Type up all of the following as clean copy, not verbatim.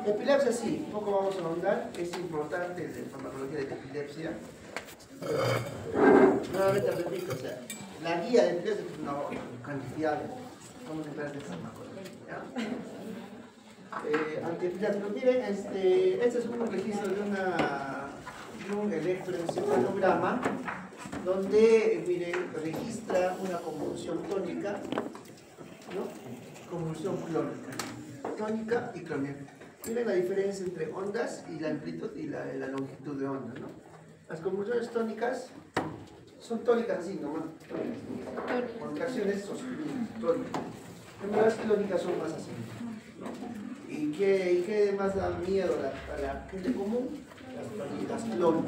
Epilepsia sí, un poco vamos a ahondar, es importante en farmacología de epilepsia. Nuevamente repito, o sea, la guía de epilepsia es una cantidad de, vamos a empezar de farmacología. Antiepilepsia, miren, este es un registro de un electroencefalograma donde, miren, registra una convulsión tónica, ¿no? Convulsión clónica, tónica y clónica. Miren la diferencia entre ondas y la amplitud y la longitud de onda, ¿no? Las convulsiones tónicas son tónicas así, nomás. Contracciones tónicas. Las clónicas son más así, ¿no? ¿Y qué más da miedo a la gente común? Las clónicas, ¿no?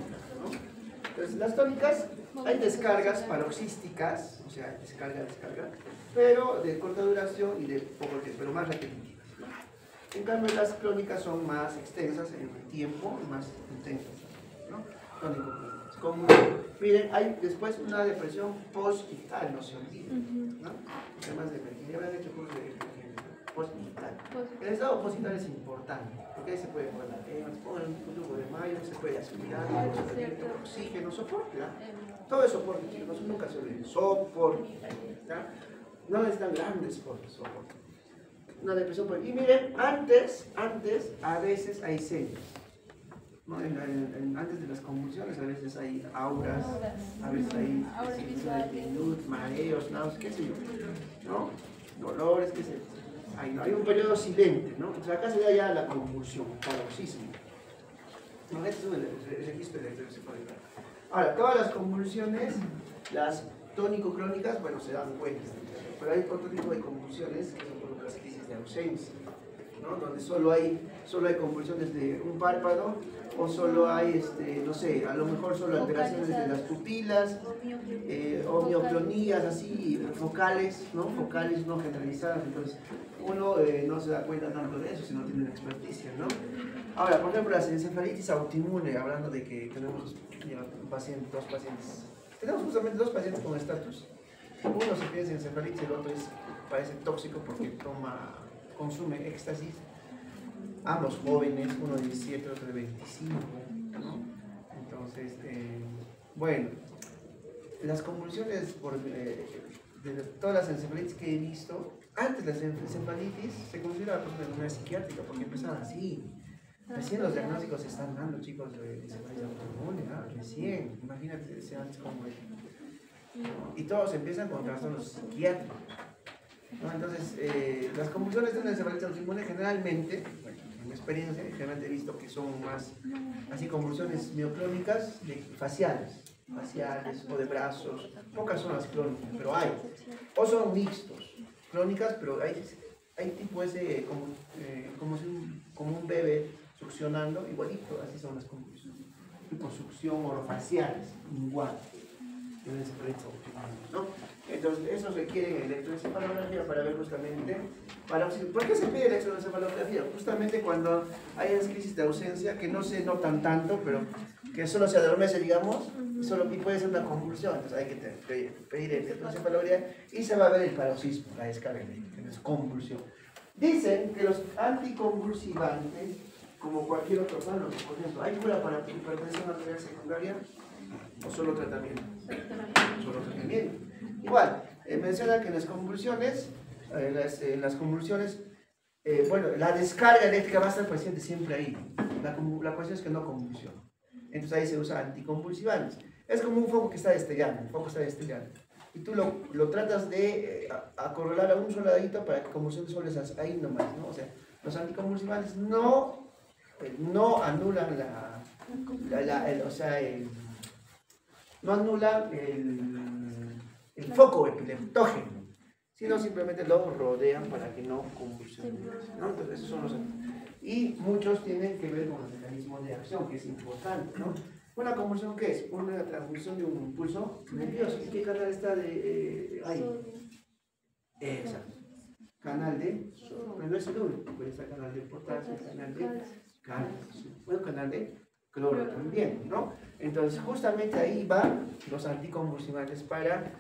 Entonces, las tónicas, hay descargas paroxísticas, o sea, descarga, pero de corta duración y de poco tiempo, pero más repetitivas, ¿no? En cambio, las clónicas son más extensas en el tiempo y más intensas, ¿no? Miren, hay después una depresión postvital, no se olvide, ¿no? Además de ya habrán hecho cursos de postvital. El estado postvital es importante, porque ahí se puede poner un tubo de mayo, se puede aspirar, oxígeno, soporte, ¿no? Todo es soporte, chicos, nunca se olviden, soporte, ¿no? No necesitan grandes soporte. Una depresión, y miren, antes, a veces hay señas. ¿No? Antes de las convulsiones, a veces hay auras, a veces hay mareos, náuseas, qué sé yo, ¿no? Dolores, qué sé yo. Hay un periodo silente, ¿no? O sea, acá se da ya la convulsión, paroxismo. ¿No? Este es el registro de electroencefalograma. Ahora, todas las convulsiones, las tónico-crónicas, bueno, se dan cuenta, pero hay otro tipo de convulsiones que son por las crisis de ausencia, ¿no? Donde solo hay convulsiones de un párpado, o solo hay, no sé, a lo mejor solo alteraciones de las pupilas, o mioclonías así, focales no generalizadas. Entonces uno no se da cuenta tanto de eso si no tiene una experticia, ¿no? Ahora, por ejemplo, las encefalitis autoinmune, hablando de que tenemos dos pacientes, tenemos justamente dos pacientes con estatus. Uno se piensa en encefalitis, el otro parece tóxico porque consume éxtasis. Ambos jóvenes, uno de 17, otro de 25, ¿no? Entonces, bueno, las convulsiones de todas las encefalitis que he visto, antes las encefalitis se consideraba una enfermedad psiquiátrica porque empezaban así. Recién los diagnósticos se están dando, chicos, de encefalitis autoinmune, ¿no? Recién, imagínate, sea antes como y todos empiezan con trastornos psiquiátricos, ¿no? Entonces, las convulsiones de una encefalitis autoinmune generalmente, bueno, en mi experiencia, generalmente he visto que son más así convulsiones mioclónicas faciales o de brazos. Pocas son las clónicas, pero hay. O son mixtos, clónicas, pero hay tipo ese como un bebé succionando, igualito, así son las convulsiones. Tipo succión orofaciales, igual. ¿No? Entonces, eso requiere electroencefalografía para ver justamente, ¿por qué se pide electroencefalografía? Justamente cuando hay esas crisis de ausencia que no se notan tanto, pero que solo se adormece, digamos, y puede ser una convulsión, entonces hay que pedir electroencefalografía y se va a ver el paroxismo, la descarga eléctrica, es convulsión. Dicen que los anticonvulsivantes, como cualquier otro fármaco, por ejemplo, ¿hay cura para hipertensión arterial secundaria o solo tratamiento? Solo tratamiento. Igual, menciona que en las convulsiones, bueno, la descarga eléctrica va a estar presente siempre ahí. La cuestión es que no convulsiona. Entonces ahí se usa anticonvulsivantes. Es como un foco que está destellando, y tú lo tratas de acorralar a un solo ladito para que convulsiones solo esas ahí nomás, ¿no? O sea, los anticonvulsivantes no anulan no anulan el foco epileptógeno, sino simplemente lo rodean para que no convulsione, ¿no? Entonces esos son los y muchos tienen que ver con el mecanismo de acción, que es importante, ¿no? ¿Una convulsión qué es? Una transmisión de un impulso nervioso. ¿Y qué canal está ahí? Exacto. Canal de sodio. No es el único, puede estar canal de potasio, canal de calcio, bueno, canal de cloro también, ¿no? Entonces, justamente ahí van los anticonvulsivantes para,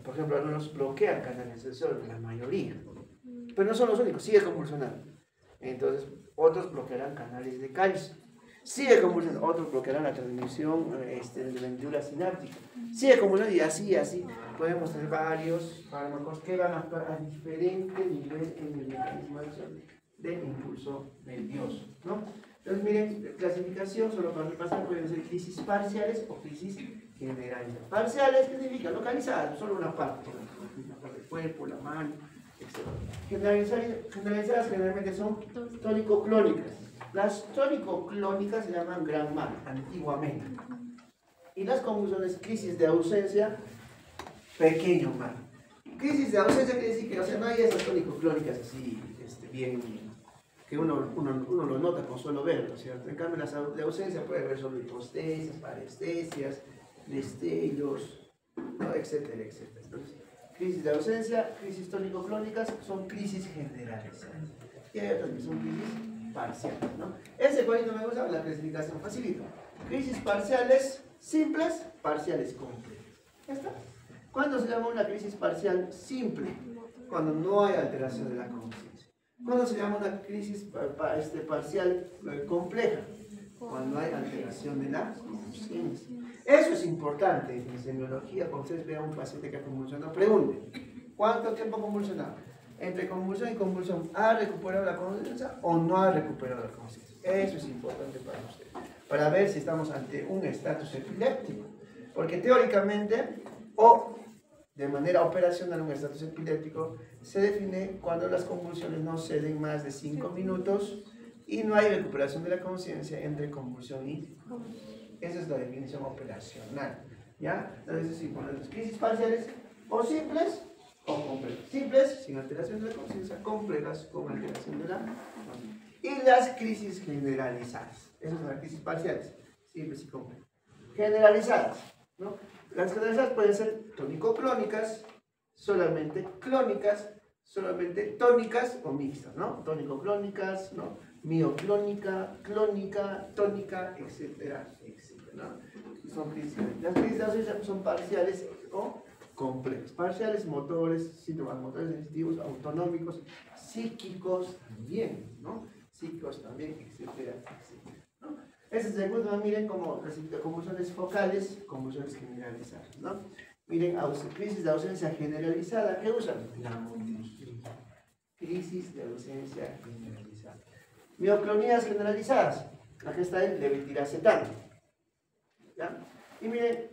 por ejemplo, algunos bloquean canales del sodio, la mayoría. Pero no son los únicos, sigue convulsionando. Entonces, otros bloquearán canales de calcio. Sigue convulsionando, otros bloquearán la transmisión de la vendula sináptica. Sigue convulsionando y así. Podemos tener varios fármacos que van a actuar a diferente nivel en el mecanismo de acción del impulso nervioso, ¿no? Entonces, miren, clasificación, solo para repasar, pueden ser crisis parciales o crisis generalizadas. Parciales, ¿qué significa? Localizadas, solo una parte del cuerpo, la mano, etc. Generalizadas generalmente son tónico-clónicas. Las tónico-clónicas se llaman gran mal, antiguamente. Y las convulsiones, crisis de ausencia, pequeño mal. Crisis de ausencia quiere decir que, o sea, no hay esas tónico-clónicas así, bien, que uno lo nota con solo verlo, ¿cierto? En cambio, las de ausencia puede haber solo hipostesias, parestesias, destellos, ¿no? Etcétera, etcétera. Entonces, crisis de ausencia, crisis tónico-clónicas son crisis generalizadas. Y hay otras que son crisis parciales, ¿no? Ese cuadrito me gusta, la clasificación facilita. Crisis parciales simples, parciales complejas. ¿Ya está? ¿Cuándo se llama una crisis parcial simple? Cuando no hay alteración de la conciencia. ¿Cuándo se llama una crisis parcial compleja? Cuando hay alteración de la conciencia. Eso es importante en semiología. Cuando ustedes vean a un paciente que convulsiona, pregunten, ¿cuánto tiempo ha convulsionado? Entre convulsión y convulsión, ¿ha recuperado la conciencia o no ha recuperado la conciencia? Eso es importante para ustedes, para ver si estamos ante un estatus epiléptico. Porque teóricamente, o de manera operacional, un estatus epiléptico se define cuando las convulsiones no ceden más de 5 minutos y no hay recuperación de la conciencia entre convulsión y convulsión. Esa es la definición operacional, ¿ya? Entonces, sí, bueno, las crisis parciales o simples o complejas. Simples, sin alteración de la conciencia, complejas, con alteración de la conciencia. Y las crisis generalizadas. Esas son las crisis parciales, simples y complejas. Generalizadas, ¿no? Las generalizadas pueden ser tónico-clónicas, solamente clónicas, solamente tónicas o mixtas, ¿no? Tónico-clónicas, ¿no? Mioclónica, clónica, tónica, etcétera, etcétera, ¿no? Son crisis. Las crisis de ausencia son parciales o complejas. Parciales, motores, síntomas motores sensitivos, autonómicos, psíquicos también, ¿no? Psíquicos también, etcétera, etcétera, ¿no? Ese segundo, miren como convulsiones focales, convulsiones generalizadas, ¿no? Miren, crisis de ausencia generalizada, ¿qué usan? La motricidad. Crisis de ausencia generalizada. Mioclonías generalizadas, aquí está el levetiracetam, ¿ya? Y miren,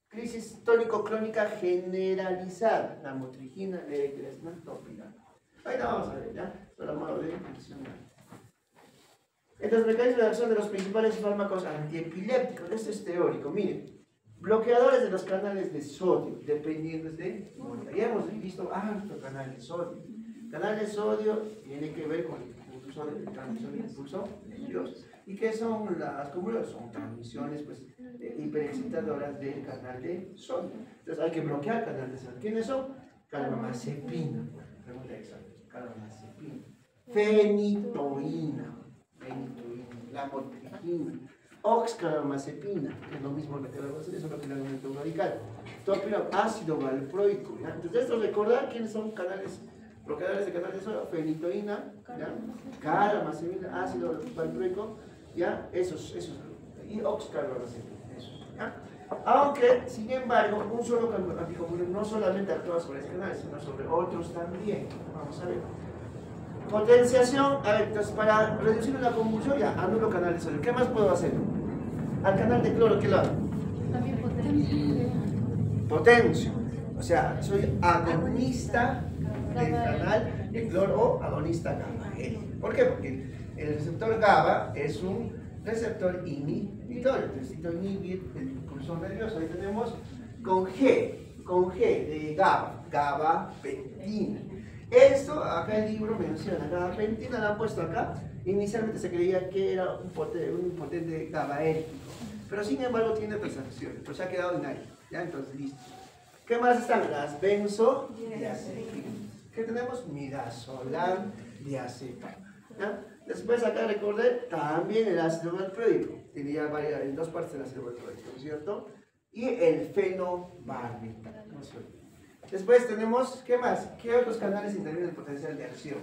crisis tónico-clónica generalizada, la motrigina, levetiracetam, topirana. Ahí la vamos a ver, ¿ya? Solo a modo de funcionar. Entonces, mecanismo de acción de los principales fármacos antiepilépticos, esto es teórico, miren. Bloqueadores de los canales de sodio, dependientes de... Ya hemos visto harto canal de sodio. Canal de sodio tiene que ver con el transmisión de impulso nervioso. ¿Y qué son las convulsiones? Son transmisiones pues, hiperexcitadoras del canal de sodio. Entonces hay que bloquear el canal de sodio. ¿Quiénes son? Carbamazepina. Pregunta exacta. Carbamazepina. Fenitoína. La motrigina. Oxcarbamazepina, que es lo mismo que eso es lo que le aumenta un radical. Topirona, ácido valproico. ¿Ya? Entonces, esto recordar quiénes son canales, bloqueadores de canales de sodio, fenitoína, carbamazepina, ácido valproico, ¿ya? Esos, y oxcarbamazepina, esos, ¿ya? Aunque, sin embargo, un solo anticonvulsivo no solamente actúa sobre este canal, sino sobre otros también. Vamos a ver. Potenciación, a ver, entonces para reducir una convulsión ya anulo canal de sodio. ¿Qué más puedo hacer? Al canal de cloro, ¿qué lo hago? También potencia. Potencio. O sea, soy agonista del canal de cloro o agonista GABA. ¿Por qué? Porque el receptor GABA es un receptor inhibitorio. Necesito inhibir el impulso nervioso. Ahí tenemos con G de GABA, gabapentina. Esto, acá el libro menciona, gabapentina la han puesto acá. Inicialmente se creía que era un potente GABAérgico, pero sin embargo tiene otras acciones, pero se ha quedado en ahí, ¿ya? Entonces, listo. ¿Qué más están? Las benzodiazepinas. ¿Qué tenemos? Midazolam, diazepam, ¿ya? Después acá recordé también el ácido valproico, tenía en dos partes del ácido valproico, ¿no es cierto? Y el fenobarbital, ¿no es cierto? Después tenemos, ¿qué más? ¿Qué otros canales intervienen en el potencial de acción?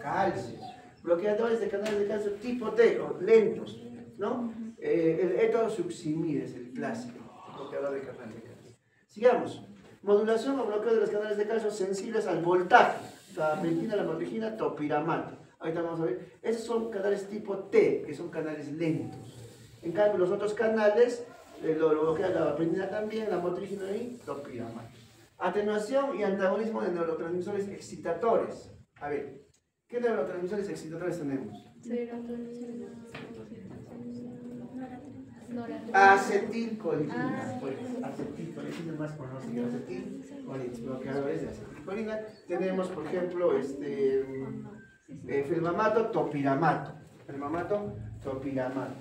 Calcio. bloqueadores de canales de calcio tipo T, o lentos, ¿no? El etosuximid es el clásico, bloqueador de canales de calcio. Sigamos. Modulación o bloqueo de los canales de calcio sensibles al voltaje. Gabapentina, lamotrigina, topiramato. Ahorita vamos a ver. Esos son canales tipo T, que son canales lentos. En cambio, los otros canales lo bloquea la gabapentina también, lamotrigina y topiramato. Atenuación y antagonismo de neurotransmisores excitadores. A ver, ¿qué neurotransmisores excitadores tenemos? Acetilcolina, pues, acetilcolina es más conocido, acetilcolina, bloqueadores de acetilcolina. Tenemos, por ejemplo, felmamato, topiramato. Felmamato, topiramato.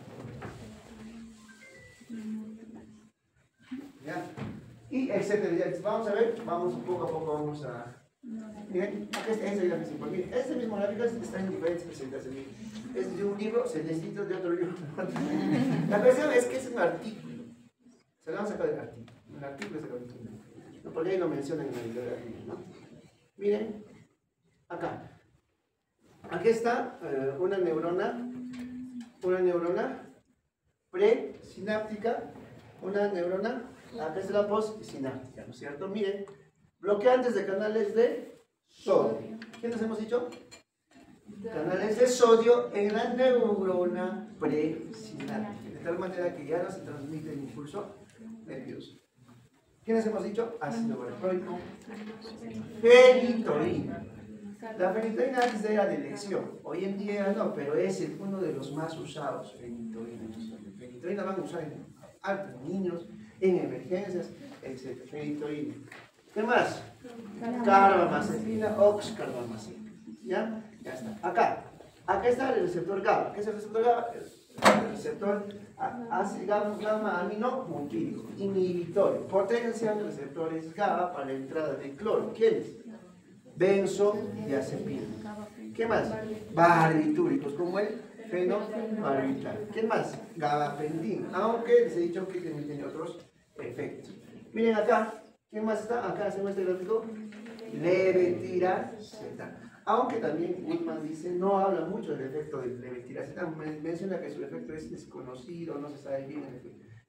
¿Ya? Y etcétera. Vamos a ver, vamos poco a poco, vamos a... Miren, aquí está ese gráfico. Miren, este mismo gráfico está en diferentes presentaciones. Es de un libro, se necesita de otro libro. La cuestión es que es un artículo. Se lo vamos a sacar del artículo. El artículo es el artículo. No, porque ahí lo mencionan en el bibliografía, ¿no? Miren, acá. Aquí está una neurona presináptica, una neurona, acá es la postsináptica, ¿no es cierto? Miren, bloqueantes de canales de sodio. ¿Qué nos hemos dicho? Canales de sodio en la neurona presináptica, de tal manera que ya no se transmite el impulso nervioso. ¿Qué nos hemos dicho? Ácido valproico, fenitoína. La fenitoína antes era de elección, hoy en día no, pero es uno de los más usados, fenitoína. Fenitoína van a usar en altos niños, en emergencias, etc. Fenitoína. ¿Qué más? Carbamazepina, oxcarbamazepina. ¿Ya? Ya está. Acá está el receptor GABA. ¿Qué es el receptor GABA? El receptor gamma aminobutírico, inhibitorio. Potencian receptores GABA para la entrada de cloro. ¿Quiénes? Benzodiazepina. ¿Qué más? Barbitúricos, como el fenobarbital. ¿Qué más? Gabapentina. Aunque les he dicho que también tiene otros efectos. Miren acá. ¿Quién más está? Acá hacemos este gráfico. Levetiracetam. Aunque también Whitman dice, no habla mucho del efecto del levetiracetam, menciona que su efecto es desconocido, no se sabe bien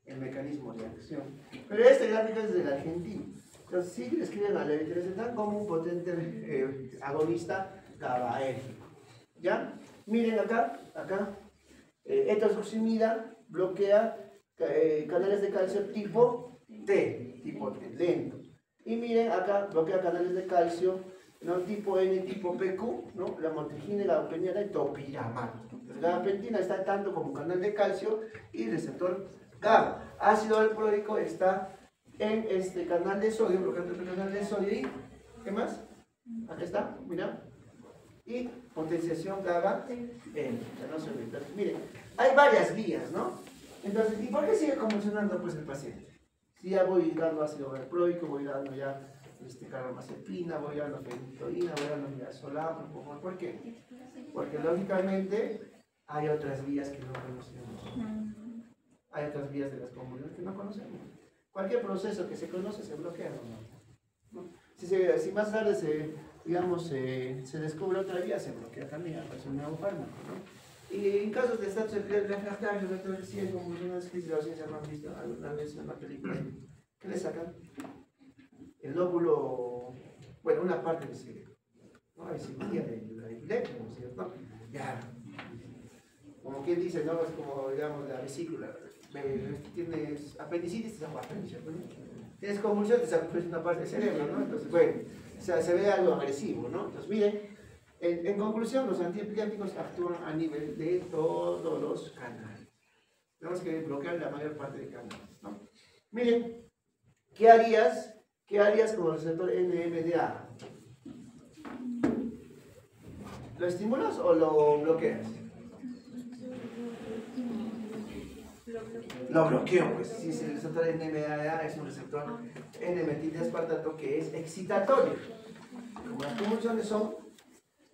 el mecanismo de acción. Pero este gráfico es del argentino. Entonces sí describen a levetiracetam como un potente agonista GABAérgico. ¿Ya? Miren acá, etosuximida bloquea canales de calcio tipo T, lento. Y miren acá, bloquea canales de calcio, ¿no? Tipo N, tipo PQ, ¿no? La motrigina y la gabapentina y topiramato. La gabapentina está tanto como canal de calcio y receptor GABA. Ácido valproico está en este canal de sodio, bloqueando el canal de sodio y ¿qué más? Aquí está, mira. Y potenciación GABA no se olvida. Miren, hay varias vías, ¿no? Entonces, ¿y por qué sigue convulsionando pues el paciente? Si ya voy dando ácido valproico, voy dando ya carbamazepina, voy dando fenitoína, voy dando midazolam, ¿por qué? Porque lógicamente hay otras vías que no conocemos. Hay otras vías de las convulsiones que no conocemos. Cualquier proceso que se conoce se bloquea, ¿no? Si más tarde se descubre otra vía, se bloquea también, aparece un nuevo fármaco, ¿no? Y en casos de estatus refractario, recién convulsiones crisis de ausencia, ¿no han visto alguna vez en una película? ¿Qué le sacan? El lóbulo, bueno, una parte del cerebro, ¿no? Hay cirugía de la epilepsia, ¿no es cierto? Ya, como quien dice, ¿no? Es como, digamos, la vesícula. Tienes apendicitis, te saca apendicitis, ¿no? Tienes convulsión, te saca una parte del cerebro, ¿no? Entonces, bueno, se ve algo agresivo, ¿no? Entonces, miren, en conclusión, los antiepilépticos actúan a nivel de todos los canales. Tenemos que bloquear la mayor parte de canales, ¿no? Miren, ¿qué harías con el receptor NMDA? ¿Lo estimulas o lo bloqueas? Lo bloqueo, pues si el receptor NMDA es un receptor N-metildeaspartato que es excitatorio. Como las convulsiones son,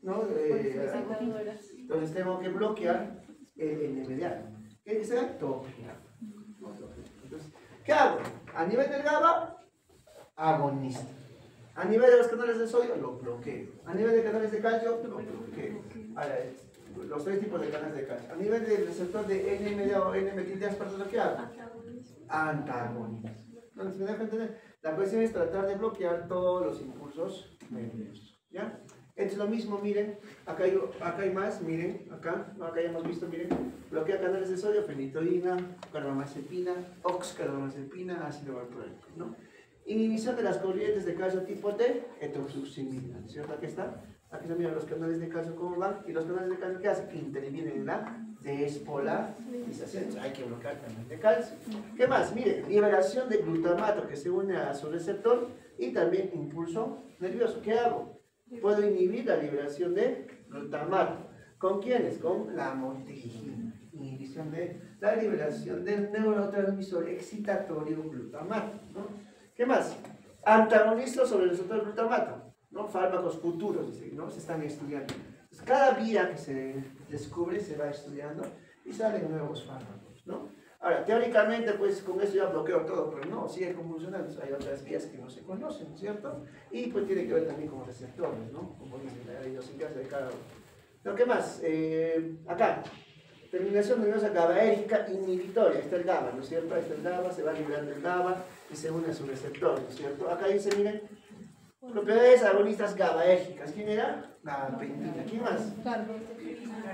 ¿no? Entonces tengo que bloquear el NMDA. ¿Qué será? Entonces, ¿qué hago? A nivel del GABA, agonista. A nivel de los canales de sodio, lo bloqueo. A nivel de canales de calcio, lo bloqueo. Ahora, los tres tipos de canales de calcio. A nivel del receptor de NMDA o N-metildeaspartato, ¿qué hago? Antagonistas. Entonces, ¿me deja entender? La cuestión es tratar de bloquear todos los impulsos nerviosos. ¿Ya? Es lo mismo, miren, acá hay más, miren, acá ya hemos visto, miren, bloquea canales de sodio, fenitoína, carbamazepina, oxcarbamazepina, ácido valproico, ¿no? Inhibición de las corrientes de calcio tipo T, etosuximida, ¿cierto? Aquí está, miren los canales de calcio cómo van, y los canales de calcio ¿qué hacen? Que intervienen en la despolarización, entonces hay que bloquear canales de calcio. ¿Qué más? Miren, liberación de glutamato que se une a su receptor y también impulso nervioso. ¿Qué hago? Puedo inhibir la liberación de glutamato. ¿Con quiénes? Con la motrigina. Inhibición de la liberación del neurotransmisor excitatorio glutamato, ¿no? ¿Qué más? Antagonistas sobre el receptor glutamato, ¿no? Fármacos futuros, ¿no? Se están estudiando. Entonces, cada vía que se descubre se va estudiando y salen nuevos fármacos, ¿no? Ahora, teóricamente, pues con eso ya bloqueo todo, pero no, sigue convulsionando. Hay otras vías que no se conocen, ¿cierto? Y pues tiene que ver también con los receptores, ¿no? Como dicen, la idiosincrasia de cada uno. Pero, ¿qué más? Acá, terminación nerviosa GABAérgica inhibitoria. Está el GABA, ¿no es cierto? Está el GABA, se va liberando el GABA y se une a su receptor, ¿no es cierto? Acá dice, miren, propiedades agonistas GABAérgicas. ¿Quién era? Gabapentina. ¿Quién más?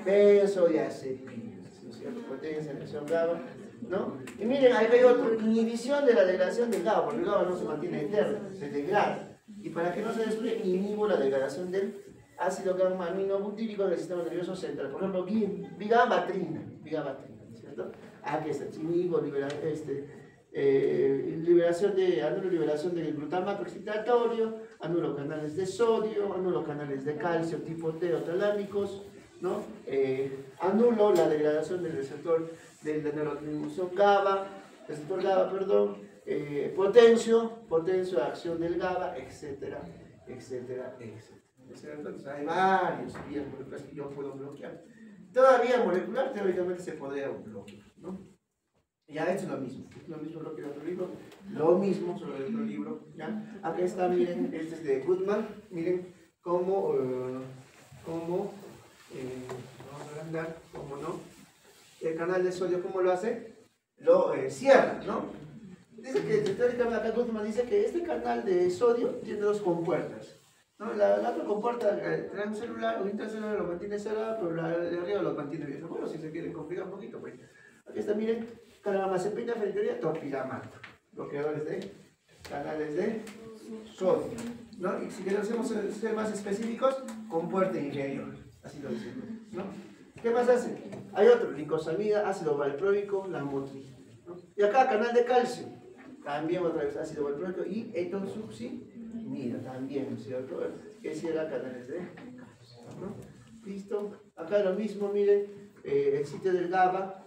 Benzodiazepinas, ¿no es cierto? Potencia, acción GABA, ¿no? Y miren, ahí hay otro, inhibición de la degradación del GABA, porque el GABA no se mantiene eterno, se degrada. Y para que no se destruya, inhibo la degradación del ácido gamma aminobutírico en el sistema nervioso central. Por ejemplo, vigabatrina, ¿no es cierto? Aquí está, inhibo, anulo liberación del glutamato excitatorio, anulo canales de sodio, anulo canales de calcio tipo T o talámicos, ¿no? Anulo la degradación del receptor del neurotransmisor GABA, potencio acción del GABA, etcétera, etcétera, etcétera. Entonces hay varios vías moleculares que yo puedo bloquear. Todavía molecular teóricamente se podría bloquear, ¿no? Ya esto es lo mismo lo que el otro libro, lo mismo sobre el otro libro, ¿ya? Aquí está, miren, este es de Goodman, miren cómo, vamos a agrandar, cómo no, el canal de sodio, ¿cómo lo hace? Lo cierra, ¿no? Dice que teóricamente acá Goodman dice que este canal de sodio tiene dos compuertas, ¿no? La otra compuerta transcelular o intracelular lo mantiene cerrado, pero la de arriba lo mantiene abierto. Bueno, si se quiere complicar un poquito, pues. Aquí está, miren, carbamazepina, fenitoína, topiramato, bloqueadores de canales de sodio, ¿no? Y si queremos ser más específicos, compuerta inferior, así lo decimos, ¿no? ¿Qué más hace? Hay otro, glicosamida, ácido valproico, lamotrigina, ¿no? Y acá, canal de calcio, también otra vez ácido valproico y etosuximida, también, ¿no es cierto? Que cierra canales de calcio, ¿no? ¿Listo? Acá lo mismo, miren, el sitio del GABA,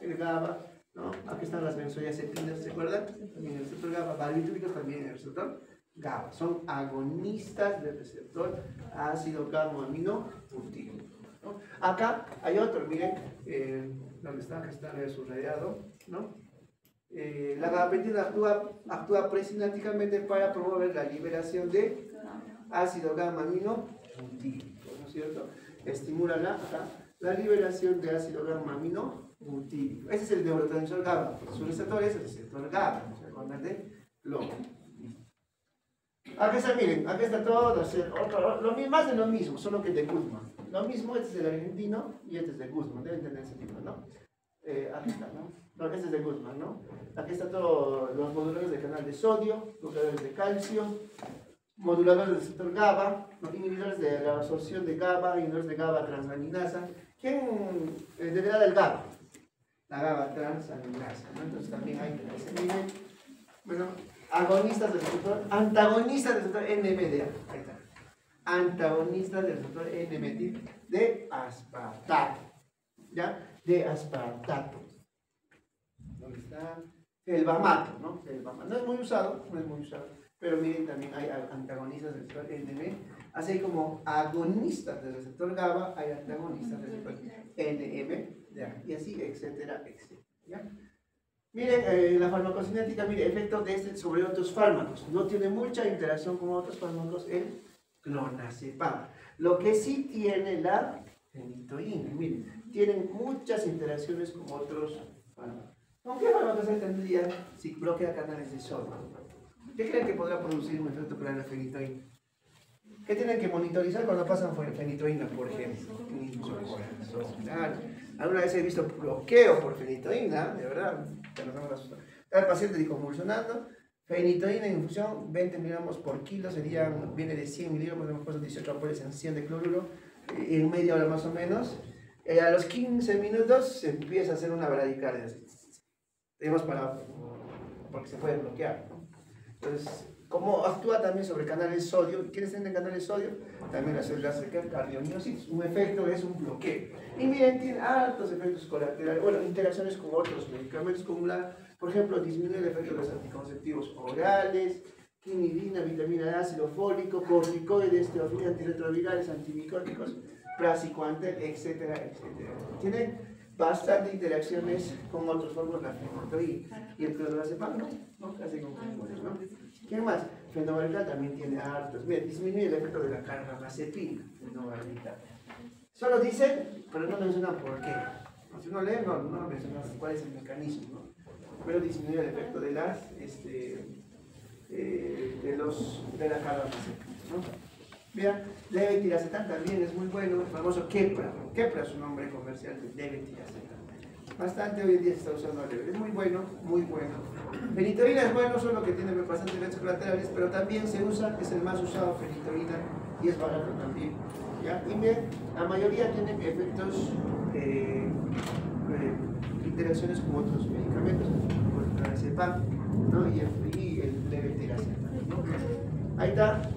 ¿no? Aquí están las benzodiazepinas, ¿se acuerdan? También el receptor GABA, barbitúricos también el receptor GABA. Son agonistas del receptor ácido gamma aminobutírico, ¿no? Acá hay otro, miren, ¿dónde está? Acá está el subrayado, ¿no? La gabapentina actúa presinápticamente para promover la liberación de ácido gamma aminobutírico, ¿no es cierto? Estimula la liberación de ácido gamma aminobutírico. Ese es el neurotransmisor GABA. Su receptor es el receptor GABA. ¿Se acuerdan de lo? Aquí está, miren, aquí está todo, más de lo mismo, solo que de Guzmán. Lo mismo, este es el argentino y este es de Guzmán. Deben tener ese libro, ¿no? Aquí está, ¿no? No, este es de Guzmán, ¿no? Aquí están todos los moduladores de canal de sodio, bloqueadores de calcio, moduladores del receptor GABA, inhibidores de la absorción de GABA, inhibidores de GABA transaminasa. ¿Quién degrada el GABA? La GABA transaminasa, ¿no? Entonces también hay que se mide. Bueno, agonistas del receptor, antagonistas del receptor NMDA. Ahí está. Antagonistas del receptor N-metil de aspartato. ¿Ya? De aspartato. ¿Dónde está? El bamato, ¿no? El bamato. No es muy usado, pero miren, también hay antagonistas del receptor NM, así como agonistas del receptor GABA, hay antagonistas del receptor NM, y así, etcétera, etcétera. ¿Ya? Miren, la farmacocinética, miren, efecto de este sobre otros fármacos. No tiene mucha interacción con otros fármacos el clonazepam. Lo que sí tiene la fenitoína, miren, tienen muchas interacciones con otros fármacos. ¿Con qué fármacos se tendría si bloquea canales de sodio? ¿Qué creen que podrá producir un efecto para la fenitoína? ¿Qué tienen que monitorizar cuando pasan fenitoína, por ejemplo? Claro. Alguna vez he visto bloqueo por fenitoína, de verdad, el paciente convulsionando, fenitoína en infusión, 20 miligramos por kilo, viene de 100 miligramos, hemos puesto 18 ampollas en 100 de cloruro, en media hora más o menos. A los 15 minutos se empieza a hacer una bradicardia. Tenemos porque se puede bloquear, ¿no? Entonces, ¿cómo actúa también sobre canales de sodio? ¿Quiénes tienen canales de sodio? También las células de cardiomiólisis. Un efecto es un bloqueo. Y miren, tiene altos efectos colaterales, bueno, interacciones con otros medicamentos, por ejemplo, disminuye el efecto de los anticonceptivos orales, quinidina, vitamina D, ácido fólico, corticoides, teofilina, antirretrovirales, antimicóticos, praziquantel, etcétera, etcétera. Tiene bastantes interacciones con otros fármacos, la fenitoína. Y el clorazepam, ¿no? Casi con compuestos, ¿no? ¿Quién más? Fenobarbital también tiene hartos. Mira, disminuye el efecto de la carbamazepina, fenobarbital. Solo dicen, pero no mencionan por qué. Si uno lee, no mencionan cuál es el mecanismo, ¿no? Pero disminuye el efecto de la carbamazepina, ¿no? Bien, levetiracetam también es muy bueno, el famoso Keppra. Keppra es un nombre comercial de levetiracetam. Bastante hoy en día se está usando leve. Es muy bueno, muy bueno. Fenitoína es bueno, solo que tiene bastantes efectos colaterales, pero también se usa, es el más usado fenitoína y es barato también. ¿Ya? Y bien, la mayoría tienen efectos, interacciones con otros medicamentos, como el clorazepam, ¿no? y el levetiracetam, ¿no? Ahí está.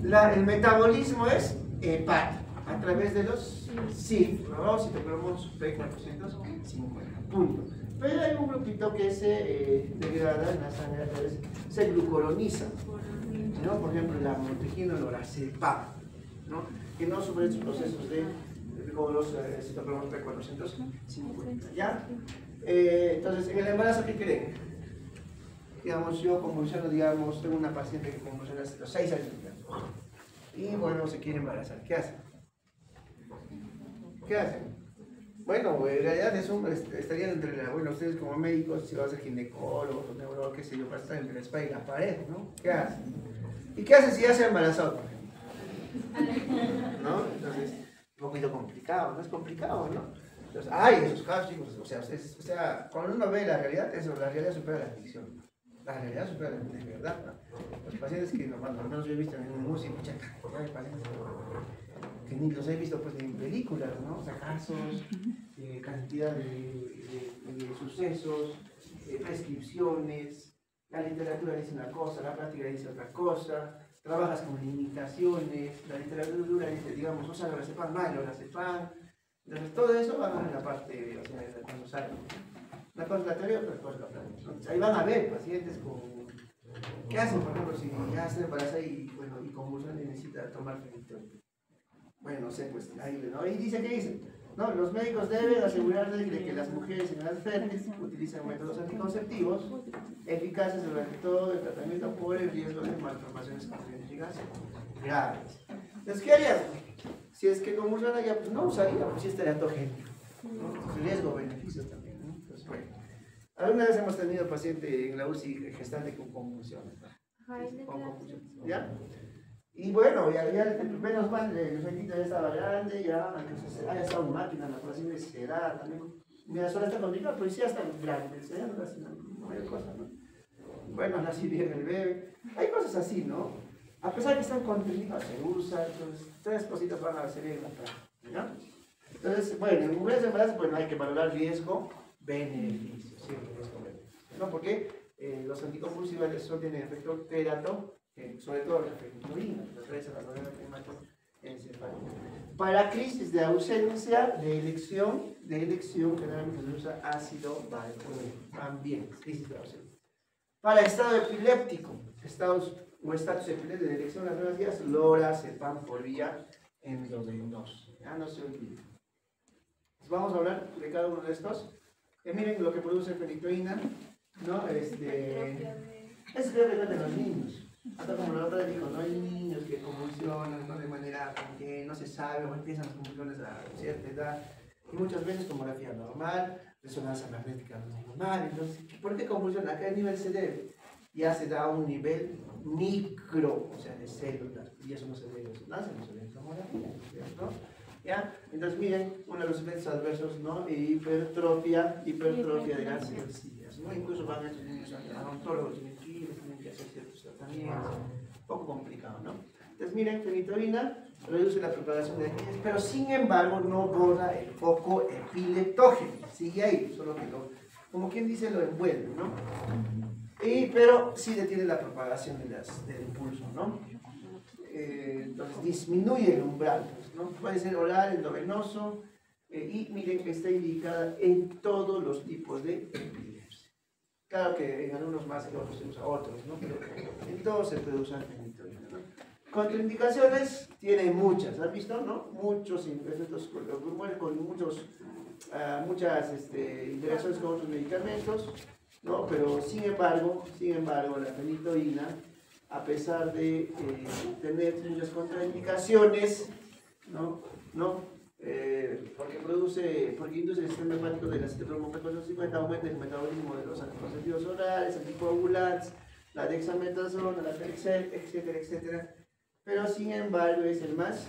El metabolismo es hepático a través de los citocromos P450. Punto. Pero hay un grupito que se degrada en la sangre a través, se glucoroniza, ¿no? Por ejemplo, la motrigina o lorazepam, ¿no? Que no sufre estos procesos como los citocromos P450. ¿Ya? Entonces, en el embarazo, ¿qué creen? Digamos, yo convulsiono, digamos, tengo una paciente que convulsiona hasta los 6 años. Y bueno, se quiere embarazar. ¿Qué hacen? ¿Qué hacen? Bueno, en realidad estarían entre bueno, ustedes como médicos, si vas a ser ginecólogos o neurólogos, qué sé yo, para estar entre la espalda y la pared, ¿no? ¿Qué hacen? ¿Y qué hacen si ya se ha embarazado, por ejemplo? ¿No? Entonces, un poquito complicado, ¿no? Es complicado, ¿no? Entonces, hay esos casos, chicos, o sea, cuando uno ve la realidad, la realidad supera la ficción. La realidad supera la ficción, de verdad, ¿no? Los pacientes que, cuando al menos yo he visto en música, hay pacientes que ni los he visto pues en películas, ¿no? O sea, casos, cantidad de sucesos, prescripciones, la literatura dice una cosa, la práctica dice otra cosa, trabajas con limitaciones, la literatura dice, digamos, usa lorazepam, no hay lorazepam. Entonces todo eso va en la parte, o sea, cuando sale. Una cosa es la teoría, otra cosa es la práctica. Entonces, ahí van a ver pacientes con... ¿Qué hacen, por ejemplo, si ya están embarazadas y convulsionan y necesita tomar fenitoína? Bueno, no sé, pues ahí, ¿no? Y dice, ¿qué dice? No, los médicos deben asegurarse de que las mujeres en edad fértil utilicen métodos anticonceptivos eficaces durante todo el tratamiento por el riesgo de malformaciones congénitas graves. Entonces, ¿qué harías? Si es que convulsiona ya, pues no usaría, pues sí es teratogénico, ¿no? Entonces, riesgo-beneficios también, ¿no? Entonces, bueno. Alguna vez hemos tenido paciente en la UCI gestante con convulsiones, ¿no? ¿Ya? Y bueno, ya menos mal, el fequito ya estaba grande, ya, entonces haya estado en máquina, la población de sedad también. Mira, solo está complicado, pero sí ya está grande, ya no hace mayor cosa, ¿no? Bueno, nací bien el bebé. Hay cosas así, ¿no? A pesar de que están contenidas, se usa, entonces, tres cositas van a servir en la práctica, ¿no? Entonces, bueno, en mujeres embarazadas, bueno, hay que valorar riesgo, beneficio, siempre riesgo-beneficio, ¿no? Porque los anticonvulsivantes solo tienen efecto terato, sobre todo la fenitoína, la traes a la novela hematoencefálica. Para crisis de ausencia de elección generalmente se usa ácido valproico, también, crisis de ausencia. Para estado epiléptico, estatus epiléptico de elección de las nuevas vías, lorazepam por vía endovenosa. Ya no se olviden. Vamos a hablar de cada uno de estos. Miren lo que produce fenitoína, ¿no? Es creo que de los niños. Hasta como la otra dijo, no hay niños que convulsionan, ¿no? De manera que no se sabe o empiezan las convulsiones a cierta edad. Y muchas veces tomografía normal, resonancia magnética normal. Entonces, ¿por qué convulsiona? ¿A qué nivel se debe? Ya se da a un nivel micro, o sea, de células. Y eso no se ve en resonancia, no se ve en tomografía, ¿no? ¿Ya? Entonces, miren, uno de los efectos adversos, ¿no? Hipertrofia de las encías, ¿no? Incluso van a estos niños a odontólogos, tienen que hacer ciertos tratamientos, un poco complicado, ¿no? Entonces, miren, fenitoína reduce la propagación de encías, pero sin embargo no borra el foco epileptógeno, sigue ahí, solo que como quien dice, lo envuelve, ¿no? Pero sí detiene la propagación del impulso, ¿no? Entonces disminuye el umbral, ¿no? Puede ser oral, endovenoso, y miren que está indicada en todos los tipos de epilepsia. Claro que en algunos más que otros se usa otros, ¿no? Pero en todos se puede usar fenitoína, ¿no? Contraindicaciones tiene muchas, ¿has visto? ¿No? Muchos efectos, con muchas interacciones con otros medicamentos, ¿no? Pero sin embargo, la fenitoína, a pesar de tener muchas contraindicaciones, porque induce el sistema hepático de la citoplazma 50, aumenta el metabolismo de los anticonceptivos orales, anticoagulantes, la dexametasona, la Telcel, etcétera, etcétera. Pero sin embargo es el más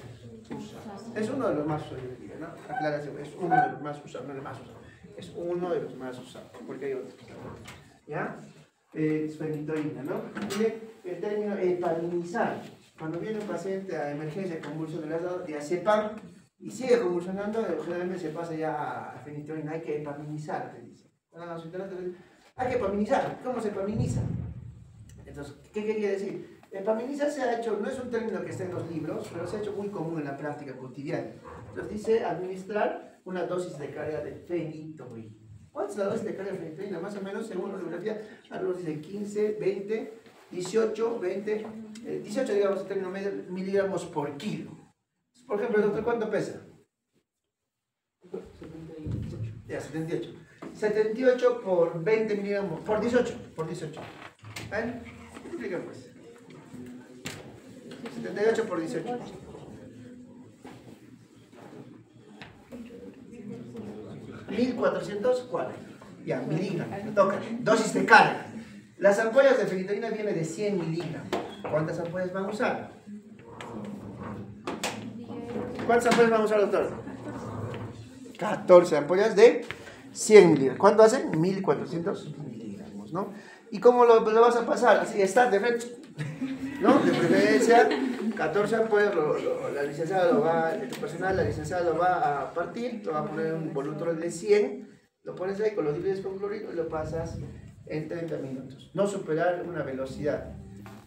usado. Es uno de los más usados, ¿no? Aclaración, es uno de los más usados, no el más usado. Es uno de los más usados, porque hay otros. ¿Ya? Es fenitoína, ¿no? Mire, el término epaminizar. Cuando viene un paciente a emergencia de convulsión del lado de azepam y sigue convulsionando, generalmente se pasa ya a fenitoína. Hay que epaminizar, te dice. Hay que epaminizar. ¿Cómo se epaminiza? Entonces, ¿qué quería decir? Epaminizar se ha hecho, no es un término que esté en los libros, pero se ha hecho muy común en la práctica cotidiana. Entonces dice administrar una dosis de carga de fenitoína. ¿Cuánta es la dosis de carga de fenitoína? Más o menos, según la bibliografía, algunos dicen 15, 20, 18, 20, 18 digamos, en término medio, miligramos por kilo. Por ejemplo, doctor, ¿cuánto pesa? 78. Ya, 78. 78 por 20 miligramos, por 18. ¿Ven? Explica pues. 78 por 18. 1404. Ya, miligramos. Me toca. Dosis de carga. Las ampollas de fenitoína vienen de 100 miligramos. ¿Cuántas ampollas van a usar? ¿Cuántas ampollas van a usar, doctor? 14 ampollas de 100 miligramos. ¿Cuánto hacen? 1400 miligramos, ¿no? ¿Y cómo lo vas a pasar? Así, está de frente, ¿no? De preferencia, 14 ampollas, la licenciada la licenciada lo va a partir, lo va a poner en un envoltorio de 100, lo pones ahí, lo divides con cloruro y lo pasas en 30 minutos. No superar una velocidad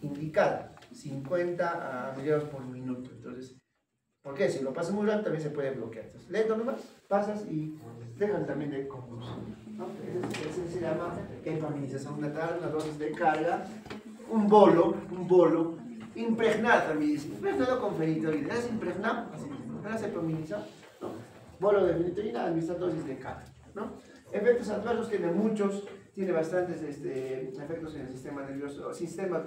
indicada, 50 miligramos por minuto. Entonces, ¿por qué? Si lo pasas muy rápido también se puede bloquear. Entonces, lento nomás, pasas y dejan también de convulsión, ¿no? Eso se llama epaminización, una dosis de carga, un bolo, impregnar también dice, impregnado con fenitoína, ¿es impregnado? ¿No se epaminiza? ¿No? Bolo de fenitoína, administrar dosis de carga, ¿no? Efectos adversos tiene muchos, tiene bastantes efectos en el sistema nervioso, sistema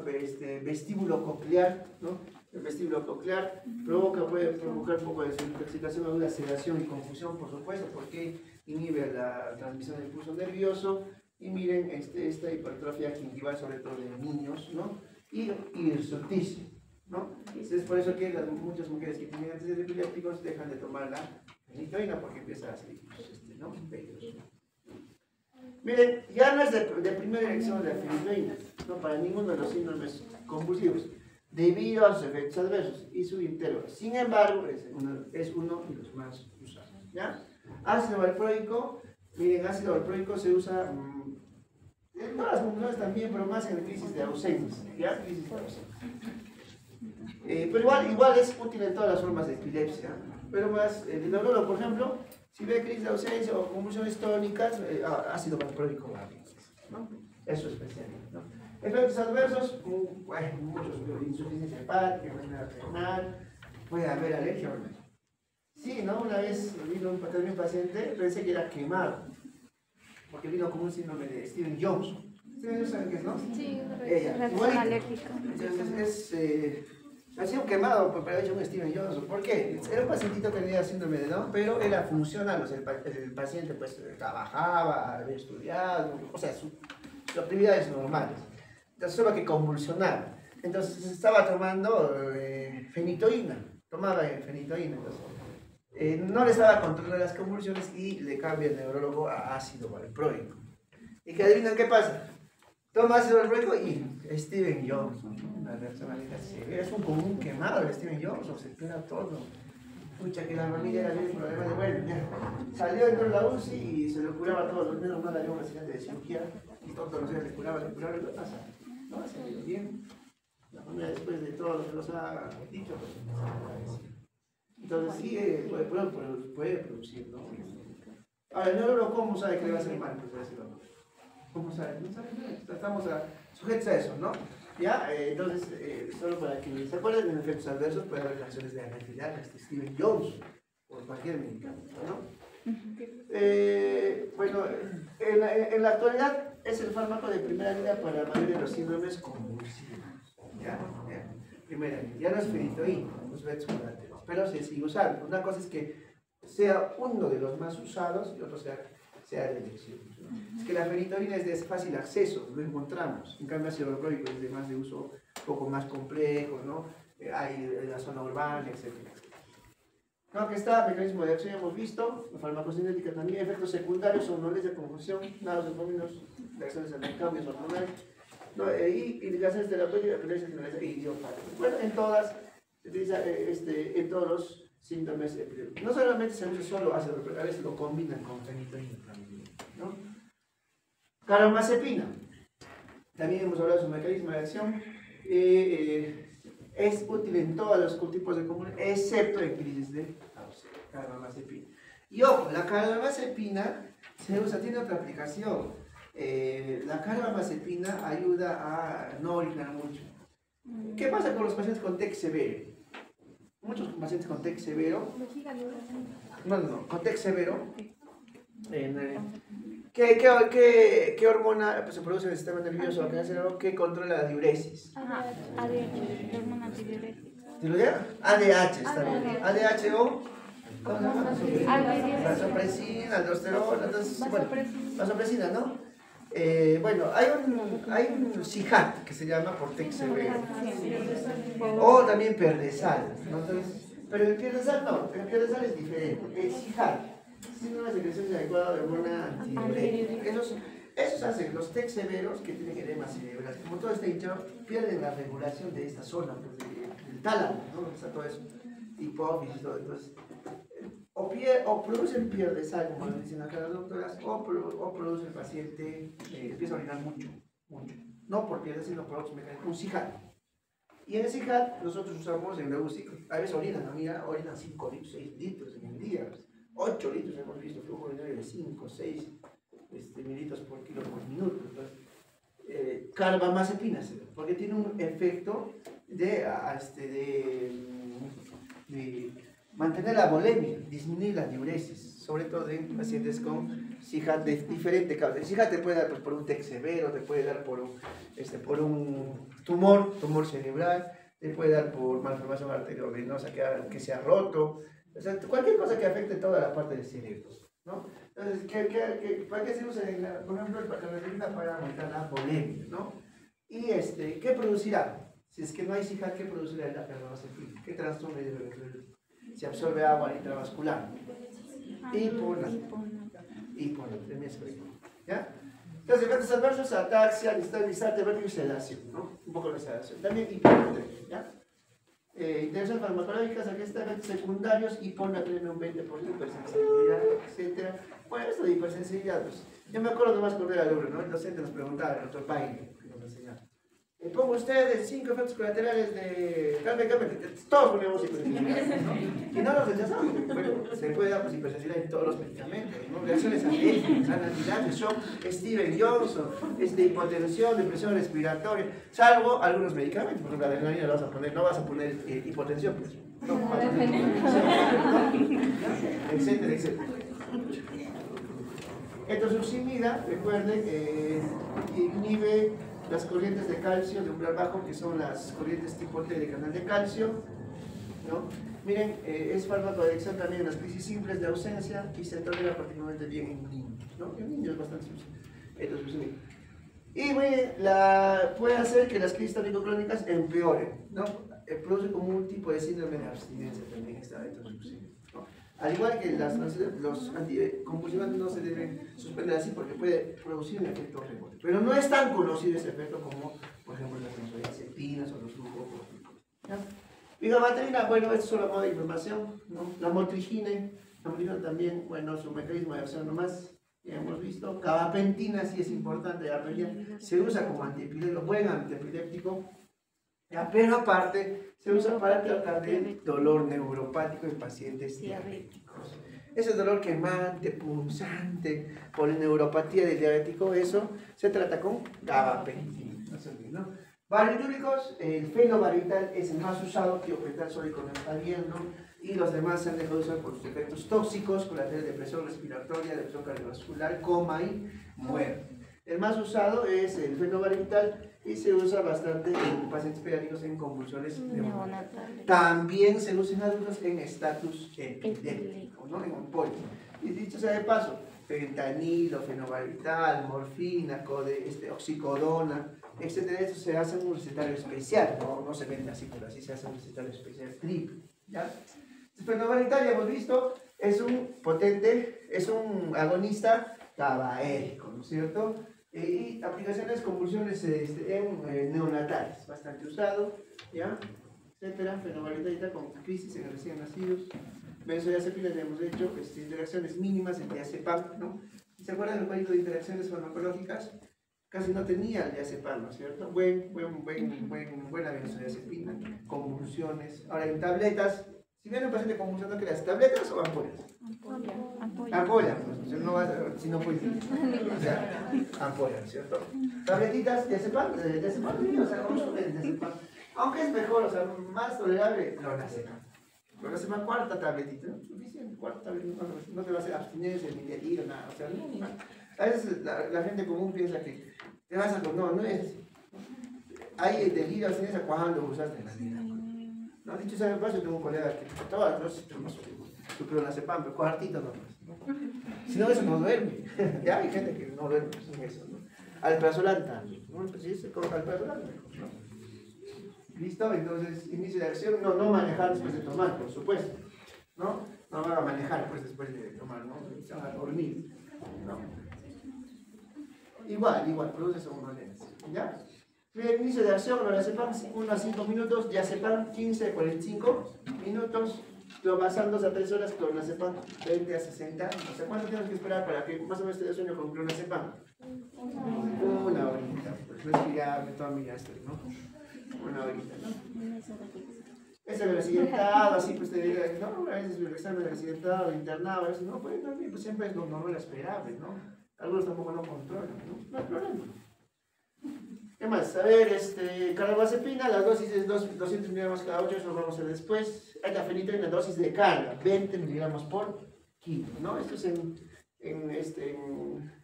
vestíbulo coclear, ¿no? El vestíbulo coclear puede provocar un poco de intoxicación, una sedación y confusión, por supuesto, porque inhibe la transmisión del pulso nervioso. Y miren esta hipertrofia gingival, sobre todo de niños, ¿no? Y hirsutismo, ¿no? Es por eso que muchas mujeres que tienen antecedentes epilépticos dejan de tomar la fenitoína porque empieza a salir, ¿no? Miren, ya no es de primera elección la fenitoína, no para ninguno de los síndromes convulsivos, debido a sus efectos adversos y su intervalo. Sin embargo, es uno de los más usados, ¿ya? Ácido valproico, miren, ácido valproico se usa en todas las convulsiones también, pero más en crisis de ausencia, ¿ya? Crisis de ausencia. Pero igual es útil en todas las formas de epilepsia, pero más, el neurólogo, por ejemplo, si ve crisis de ausencia o convulsiones tónicas, ácido valproico, ¿no? Eso es especial, ¿no? Efectos adversos, muchos, insuficiencia hepática, enfermedad renal, puede haber alergia, ¿no? Sí, ¿no? Una vez vino un paciente, pensé que era quemado, porque vino con un síndrome de Steven Johnson. ¿Ustedes saben qué es, no? Sí, ella, reacción alérgica. Entonces Ha sido quemado por haber hecho un Steven Johnson. ¿Por qué? Era un pacientito que tenía síndrome de Down, pero era funcional. O sea, el paciente pues trabajaba, había estudiado, o sea, sus actividades normales. Entonces solo que convulsionaba. Entonces estaba tomando fenitoína, tomaba fenitoína. Entonces, no le estaba controlando las convulsiones y le cambia el neurólogo a ácido valproico. ¿Y que adivinan qué pasa? Toma ácido valproico y Steven Johnson, ¿no? Una personalidad severa, es un común quemado el Steven Johnson, se espera todo. Pucha, que la familia era bien, problema de bueno, ya. Salió dentro de la UCI y se le curaba todos los menos mal, había un residente de cirugía y todos los días le curaba, ¿qué pasa? No ha salido bien. La familia después de todo lo que nos ha dicho, pues se agradece. Entonces sí, puede producir, ¿no? Ahora, el neurólogo, ¿cómo sabe que le va a hacer mal? Pues, ¿cómo sabe? No sabe nada. Estamos sujetos a eso, ¿no? ¿Ya? Entonces, solo para que se acuerden de efectos adversos, puede haber canciones de anestesia, de Steven Johnson, o cualquier medicamento, ¿no? Bueno, en la actualidad es el fármaco de primera línea para la mayoría de los síndromes convulsivos. ¿Ya? Primera línea. Ya no es fenitoína, los efectos colaterales, pero se sigue usando. Una cosa es que sea uno de los más usados y otro sea de elección, ¿no? Es que la fenitoína es de fácil acceso, lo encontramos. En cambio, el ácido valproico es de más de uso un poco más complejo, ¿no? Hay en la zona urbana, etc. Creo que está mecanismo de acción, hemos visto, la farmacocinética también, efectos secundarios, somnolencia, confusión, nados endógenos, reacciones a cambios hormonales, ¿no? Y indicaciones terapéuticas, epilepsia generalizada y idiopática. Bueno, en todas, se utiliza en todos los síntomas epilépticos. No solamente se usa solo ácido valproico, a veces lo combinan con fenitoína también, ¿no? Carbamazepina. También hemos hablado de su mecanismo de acción. Es útil en todos los tipos de convulsiones, excepto en crisis de carbamazepina. Y ojo, la carbamazepina se usa, tiene otra aplicación. La carbamazepina ayuda a no orinar mucho. ¿Qué pasa con los pacientes con TEC severo? Muchos pacientes con TEC severo, con TEC severo, ¿qué hormona pues, se produce en el sistema nervioso acá en el cerebro que controla la diuresis? ADH, hormona antidiurética. ¿Te lo digo? ADH está bien. ADH o vasopresina, aldosterona, entonces, bueno, vasopresina, ¿no? Bueno, hay un SIHAT que se llama por TEC severo. O también Perdesal, ¿no? Entonces, pero el Perdesal no, el Perdesal es diferente. El SIHAT tiene una secreción inadecuada de hormona antidiurética. Esos hacen los TEC severos que tienen edemas cerebrales. Como todo está hinchado, pierden la regulación de esta zona, pues, del tálamo, ¿no? Donde está todo eso, hipófisis, todo. Entonces, o producen Perdesal, como lo dicen acá las doctoras, o produce el paciente, empieza a orinar mucho. No por Perdesal, sino por otros mecanismos, un SIHAT. Y en el SIHAT nosotros usamos en la UCI, a veces orinan 5 litros, 6 litros en el día. 8 litros hemos visto, flujo urinario de 5, 6 mililitros por kilo por minuto. Entonces, carbamazepina, porque tiene un efecto de mantener la volemia, disminuir la diuresis, sobre todo en pacientes con SIHAT de diferente causa. El SIHAT te puede dar pues, por un TEC severo, te puede dar por un tumor cerebral, te puede dar por malformación arteriovenosa que se ha roto. O sea, cualquier cosa que afecte toda la parte del cerebro, ¿no? Entonces, ¿para qué se usa? Por ejemplo, la carbamazepina para aumentar la volemia, ¿no? Y ¿qué producirá? Si es que no hay SIHAT, ¿qué producirá la carbamazepina? ¿Qué trastorno se absorbe agua intravascular? Hiponatremia, ¿ya? Entonces, efectos adversos, ataxia, distancia, vértigo y sedación, ¿no? Un poco de sedación. También hiponatremia, ¿ya? Interacciones farmacológicas, aquí están efectos secundarios, hiponatremia un 20%, hipersensibilidad, etc. Bueno, esto de hipersensibilidad, pues, yo me acuerdo nomás cuando era alumno, ¿no? El docente nos preguntaba, el doctor Paine, que nos enseñaba. Pongo ustedes 5 efectos colaterales de todos ponemos hipersensibilidad, ¿no? Y no los rechazamos. Bueno, se puede dar pues, hipersensibilidad en todos los medicamentos, ¿no? Reacciones alérgicas, anafilaxis, shock, Steven Johnson, hipotensión, depresión respiratoria, salvo algunos medicamentos. Por ejemplo, la adrenalina no vas a poner hipotensión, pues. No, vas a poner etcétera, etcétera. Entonces, succinida, recuerden, inhibe las corrientes de calcio de umbral bajo, que son las corrientes tipo T de canal de calcio, ¿no? Miren, es fármaco de elección también en las crisis simples de ausencia y se tolera particularmente bien en niños, ¿no? En niños es bastante sucio. Y bueno, puede hacer que las crisis tónico-clónicas empeoren, ¿no? Produce como un tipo de síndrome de abstinencia también esta endosuficina, ¿no? Al igual que los anticonvulsivantes no se deben suspender así porque puede producir un efecto rebote. Pero no es tan conocido ese efecto como, por ejemplo, las benzodiazepinas o los glucócorticos. Vigabatrina, bueno, esto es solo modo de información, ¿no? La motrigina también, bueno, su mecanismo de acción nomás, ya hemos visto. Gabapentina sí es importante, ya, se usa como antiepiléptico, buen antiepiléptico, ya, pero aparte se usa para tratar del dolor neuropático en pacientes diabéticos. Ese dolor quemante, punzante, por la neuropatía del diabético, eso se trata con gabapentina, no se olviden, ¿no? Bariúricos, el fenobarbital es el más usado, tiopetal sódico no está bien, ¿no? Y los demás se han dejado de usar por sus efectos tóxicos, colateral de presión respiratoria, de presión cardiovascular, coma y muerte. El más usado es el fenobarbital y se usa bastante en pacientes pediátricos en convulsiones neonatales. También se usa en adultos en estatus epiléptico, ¿no? En ampollas. Y dicho sea de paso, fentanilo, fenobarbital, morfina, oxicodona, etcétera, eso se hace en un recetario especial, no se vende así, pero así se hace en un recetario especial triple, ¿ya? El fenobarbital, ya hemos visto, es un potente, es un agonista GABAérgico, ¿no es cierto? Y aplicaciones, convulsiones en neonatales, bastante usado, ¿ya? Etcétera, fenobarbital con crisis en recién nacidos. Benzodiazepinas ya hemos hecho, interacciones mínimas en diazepam, ¿no? ¿Se acuerdan del código de interacciones farmacológicas? Casi no tenía el diazepam, ¿no es cierto? Buena benzodiazepina, convulsiones. Ahora en tabletas, si viene un paciente convulsionando, ¿qué le hace? ¿Tabletas o ampollas? Ampolla, pues, no va si no puede ir. O sea, ampolla, ¿no es cierto? Tabletitas, diazepam, o sea, consume el diazepam. Aunque es mejor, o sea, más tolerable, clonazepam. Clonazepam, cuarta tabletita, ¿no? Suficiente, cuarta tabletita, no te va a hacer abstinencia, ni delirio, nada, o sea, no. A veces la gente común piensa que te vas a... No es así. Hay delirio, abstinencia cuando usaste la vida. No, dicho sea de paso, tengo un colega que todas las noches toma su clonazepam, pero cuartito nomás, ¿no? Si no, eso no duerme. Ya hay gente que no duerme sin eso, ¿no? Alprazolam también, ¿no? Pues sí, se coloca alprazolam mejor, ¿no? ¿Listo? Entonces, inicio de acción, no manejar después de tomar, por supuesto, ¿no? No van a manejar pues, después de tomar, ¿no? Se van a dormir, ¿no? Igual, produce somnolencia, ¿ya? Bien, inicio de acción, clonazepam 1 a 5 minutos, diazepam 15 a 45 minutos, clobazam 2 a 3 horas, clonazepam 20 a 60. O sea, ¿cuánto tenemos que esperar para que más o menos te dé sueño con clonazepam? Una horita, pues respirable, toda mi estoy, ¿no? Una horita, ¿no? Ese accidentado, así pues te diga, no, a veces el examen de accidentado, internado, a veces no puede dormir, pues siempre es lo normal esperable, ¿no? Algunos tampoco no controlan, ¿no? No hay problema. ¿Qué más? A ver, carbamazepina, la dosis es 200 miligramos cada 8, eso lo vamos a ver después. Etafenitoína, la dosis de carga, 20 miligramos por kilo, ¿no? Esto es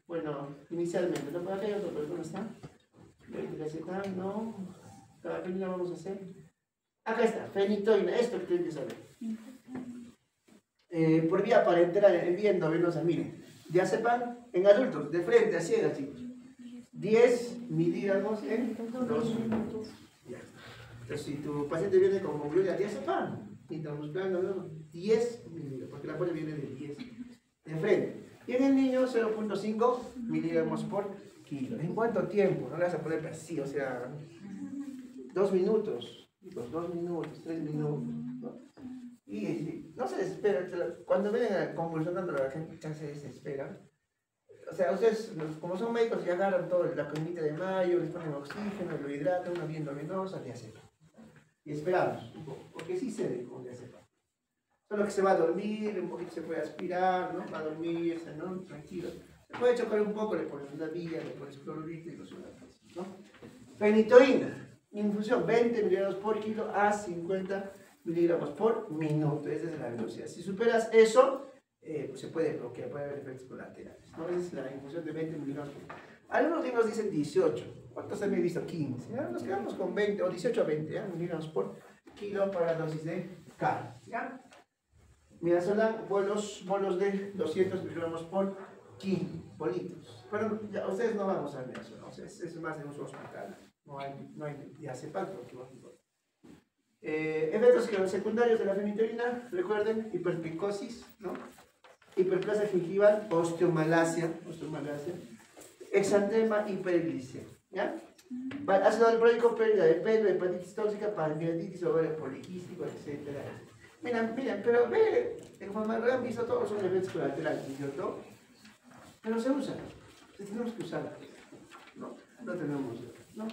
bueno, inicialmente, ¿no? ¿Por acá hay otro? ¿Pero dónde está? Fenitoína, no. Carabapenina vamos a hacer. Acá está, fenitoína, esto que tienen que saber. Por vía parenteral, en vía endovenosa, miren. Diazepam en adultos, de frente a ciegas, chicos. 10 miligramos en 2 minutos. Ya. Entonces, si tu paciente viene con congruencia, diazepam, intramuscular, 10 miligramos, porque la poli viene de 10 de frente. Y en el niño, 0.5 miligramos por kilo. ¿En cuánto tiempo? No le vas a poner así, o sea, 2 minutos, 2 minutos, 3 minutos, ¿no? Y no se desespera, cuando ven convulsionando la gente ya se desespera. O sea, ustedes, como son médicos, ya agarran todo, la cremita de mayo, les ponen oxígeno, lo hidratan, una bien venosa, diazepam. Y esperamos un poco, porque sí se ve con diazepam. Solo que se va a dormir, un poquito se puede aspirar, ¿no? Va a dormirse, ¿no? Tranquilo. Se puede chocar un poco, le pones una vía, le pones clorurito y lo sueltas, ¿no? Fenitoína, infusión, 20 miligramos por kilo a 50 miligramos por minuto. Esa es la velocidad. Si superas eso, pues se puede bloquear, puede haber efectos colaterales, ¿no? Esa es la infusión de 20 miligramos Algunos libros dicen 18, otros también he visto 15. ¿Ya? Nos quedamos con 20 o 18 a 20, ¿ya? Miligramos por kilo para dosis de carne. ¿Ya? Midazolam, bolos de 200 miligramos por kilo, bolitos. Bueno, ya, ustedes no van a usar midazolam, es más de uso hospital. No hay diazepam, efectos secundarios de la fenitoína, recuerden, hiperpicosis, ¿no? Hiperplasia gingival, osteomalacia, exantema, hiperglicemia, ¿ya? Ácido valproico, pérdida de pelo, hepatitis tóxica, pancreatitis, ovario poliquístico, etc. Miren, pero ve, en Juan han visto todos son efectos colaterales, ¿cierto? Pero se usan, tenemos que usarlos, ¿no? No tenemos, ¿no?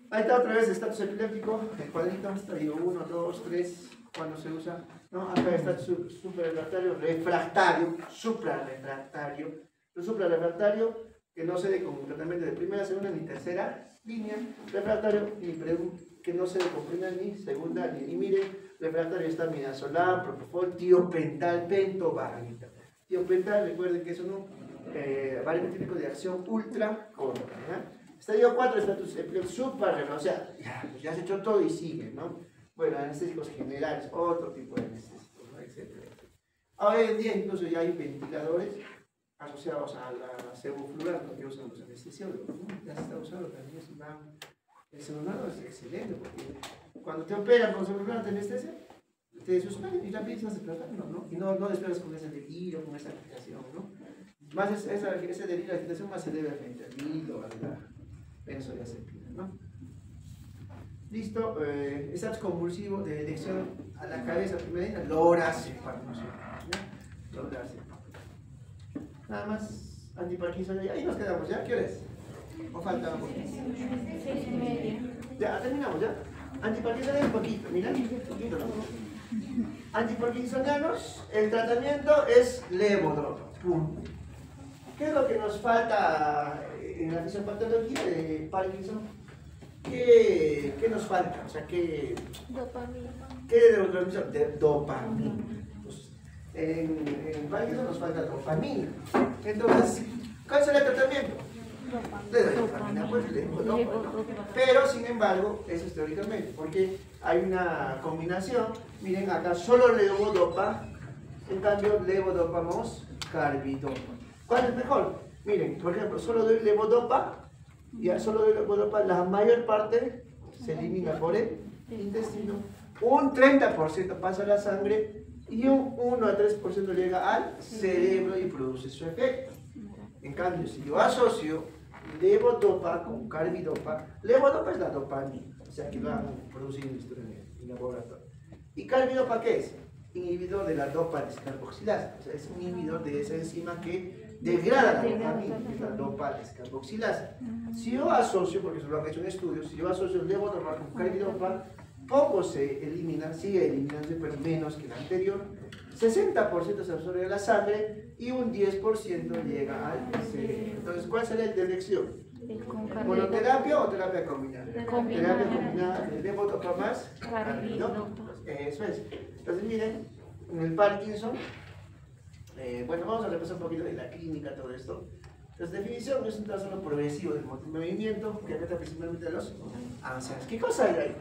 Ahí está otra vez el estatus epiléptico, el cuadrito, estadio 1, 2, 3, cuando se usa, ¿no? Acá está suprarrefractario, refractario, suprarrefractario. El suprarrefractario que no cede con tratamiento de primera, segunda ni tercera línea, refractario que no cede con primera ni segunda línea. Y miren, refractario está midazolam, propofol, tiopental, pentobarbital. Tiopental, recuerden que es un variante típico de acción ultra corta, ¿ya? Estadio 4, estatus epiléptico suprarrefractario, o sea, ya se echó todo y sigue, ¿no? Bueno, anestésicos generales, otro tipo de anestésicos, ¿no? Etcétera. Hoy en día incluso ya hay ventiladores asociados a la sevofluoracto que usan los anestesiólogos, ¿no? Ya se está usando también, el sevofluoracto es excelente porque cuando te operan con sevofluoracto de anestesia, te suspenden y ya piensas de tratarlo, ¿no? Y no despegas con ese delirio, con esa agitación, ¿no? Más ese delirio, la agitación más se debe al fentanilo, a la benzodiazepina, ¿no? Listo, estatus convulsivo de dirección a la cabeza primera, lorazepam, ¿no? Lorazepam. Nada más antiparkinsoniano, ahí nos quedamos, ¿ya? ¿Qué hora es? ¿O falta un poquito? 6:30. Ya, terminamos, ¿ya? Antiparkinsonianos, un poquito, mira, poquito, ¿no? Antiparkinsonianos, el tratamiento es levodopa, punto. ¿Qué es lo que nos falta en la fisiopatología de Parkinson? ¿Qué nos falta? O sea, ¿qué de neurotransmisor? De dopamina. Pues, en Parkinson nos falta dopamina. Entonces, ¿cuál será el tratamiento? Le doy dopamina, pues levodopa. Pero, sin embargo, eso es teóricamente, porque hay una combinación. Miren acá, solo levodopa, en cambio, levodopa más carbidopa. ¿Cuál es mejor? Miren, por ejemplo, solo doy levodopa, ya solo doy levodopa, la mayor parte se elimina por el intestino, un 30% pasa a la sangre y un 1 a 3% llega al cerebro y produce su efecto. En cambio, si yo asocio levodopa con carbidopa, levodopa es la dopamina, o sea que lo han producido en laboratorio. ¿Y carbidopa qué es? Inhibidor de la dopa descarboxilasa, o sea, es un inhibidor de esa enzima que degrada la dopamina, que es la dopa descarboxilasa. Si yo asocio, porque eso lo han hecho en estudios, si yo asocio levodopa con carbidopa, poco se elimina, sigue eliminándose, pero menos que el anterior. 60% se absorbe de la sangre y un 10% llega al cerebro. Entonces, ¿cuál sería la elección? ¿Monoterapia o terapia combinada? Terapia combinada de levodopa más carbidopa. Eso es. Entonces, miren, en el Parkinson, bueno, vamos a repasar un poquito de la clínica, todo esto. Entonces, definición es un trastorno progresivo del movimiento que afecta principalmente a los ancianos. ¿Qué cosa hay ahí?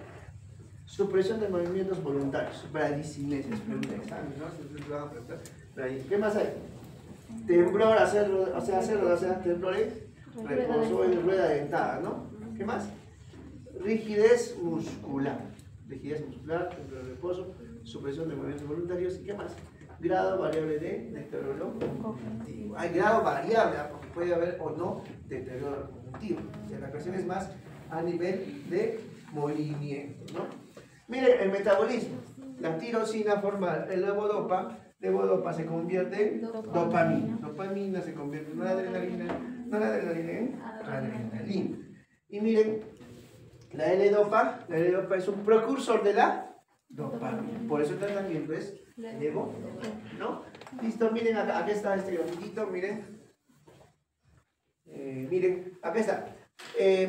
Supresión de movimientos voluntarios, bradicinesia, es pregunta de examen, ¿no? ¿Qué más hay? Temblor, temblores, reposo y rueda dentada, ¿no? ¿Qué más? Rigidez muscular, temblor, reposo, supresión de movimientos voluntarios, ¿y qué más? Grado variable de deterioro cognitivo. Hay grado variable, porque puede haber o no deterioro cognitivo. O sea, la cuestión es más a nivel de movimiento, ¿no? Miren, el metabolismo. La tirosina forma el levodopa se convierte en dopamina. Dopamina se convierte en noradrenalina en adrenalina. Y miren, la L-dopa es un precursor de la dopamina. Por eso el tratamiento es levodopa, ¿no? Listo, miren, acá está este grafiquito, miren. Miren, acá está.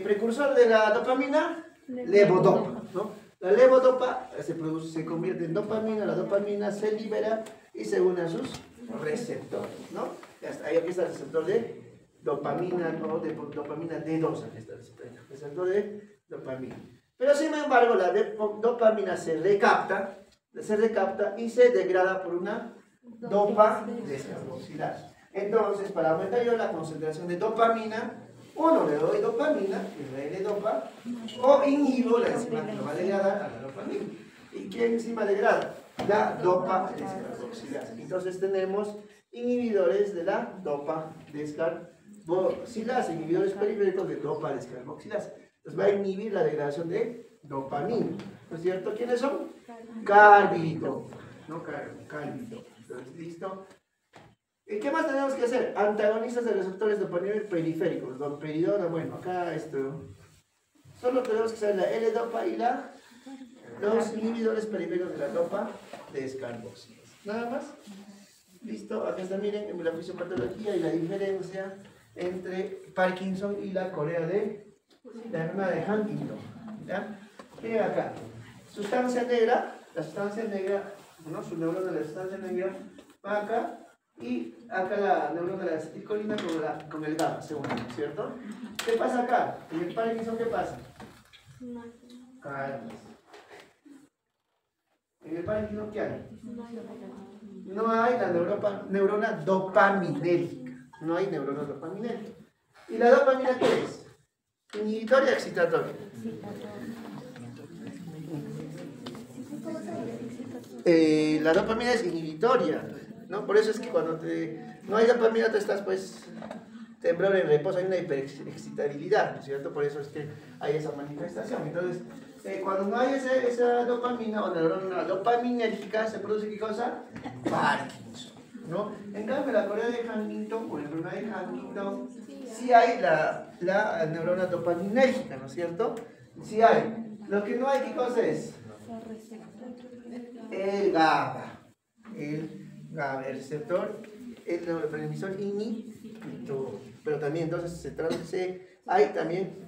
Precursor de la dopamina, levodopa, ¿no? La levodopa se convierte en dopamina, la dopamina se libera y se une a sus receptores, ¿no? Aquí está el receptor de dopamina o de dopamina D2, aquí está el receptor de dopamina. Pero sin embargo, la dopamina se recapta y se degrada por una dopa descarboxilasa. Entonces, para aumentar yo la concentración de dopamina, uno le doy dopamina, que es la L-dopa, o inhibo la enzima que lo va a degradar a la dopamina. ¿Y qué enzima degrada? La dopa descarboxilasa. Entonces tenemos inhibidores de la dopa descarboxilasa, inhibidores periféricos de dopa descarboxilasa. Entonces va a inhibir la degradación de dopamina. ¿No es cierto? ¿Quiénes son? Carbidopa. No carbidopa. Entonces, ¿listo? ¿Y qué más tenemos que hacer? Antagonistas de receptores dopaminérgicos periféricos. Domperidona, bueno, acá esto. Solo tenemos que saber la L-dopa y los inhibidores periféricos de la dopa descarboxilasa. Nada más. ¿Listo? Acá está, miren, en la fisiopatología y la diferencia entre Parkinson y la Corea de la enfermedad de Huntington. ¿Ya? Miren acá. Sustancia negra, la sustancia negra, ¿no? Su neurona de la sustancia negra va acá. Y acá la neurona de la acetilcolina con el GABA, según, ¿cierto? ¿Qué pasa acá? En el Parkinson, ¿qué pasa? Calma. En el Parkinson, ¿qué hay? No hay la neurona dopaminérgica. No hay neurona dopaminérgica. ¿Y la dopamina qué es? ¿Inhibitoria o excitatoria? La dopamina es inhibitoria, ¿no? Por eso es que cuando no hay dopamina, tú estás pues temblor en reposo, hay una hiperexcitabilidad, ¿no es cierto? Por eso es que hay esa manifestación. Entonces, cuando no hay esa dopamina o neurona dopaminérgica, se produce ¿qué cosa? Parkinson, ¿no? En cambio, la Corea de Huntington o la enfermedad de Huntington, sí hay la neurona dopaminérgica, ¿no es cierto? Sí hay. Lo que no hay, ¿qué cosa es? El GABA. El receptor, el neurotransmisor inhibidor. Pero también entonces se traduce, hay también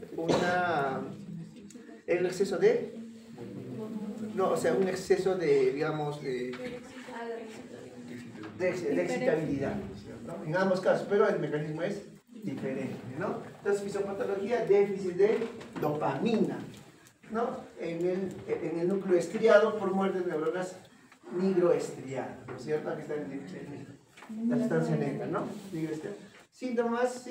el exceso de, no, o sea, un exceso de, digamos, de excitabilidad, ¿no? En ambos casos, pero el mecanismo es diferente, ¿no? Entonces, fisiopatología, déficit de dopamina, ¿no? En el núcleo estriado por muerte de neuronas nigroestriadas, ¿no es cierto? Aquí está la sustancia negra, ¿no? Nigroestriada. Síntomas